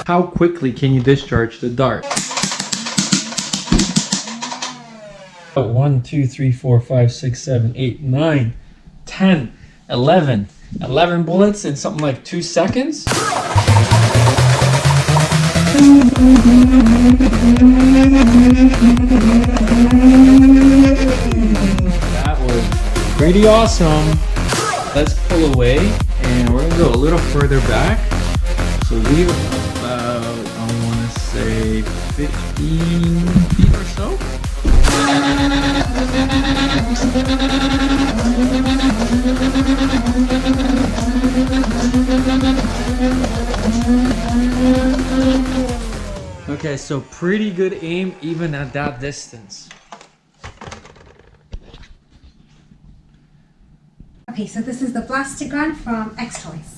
How quickly can you discharge the dart? 1, 2, 3, 4, 5, 6, 7, 8, 9, 10, 11. 11 bullets in something like 2 seconds? That was pretty awesome. Let's pull away and we're gonna go a little further back. So we're about, I want to say 15 feet or so. Okay, so pretty good aim even at that distance. Okay, so this is the plastic gun from Xtoyz.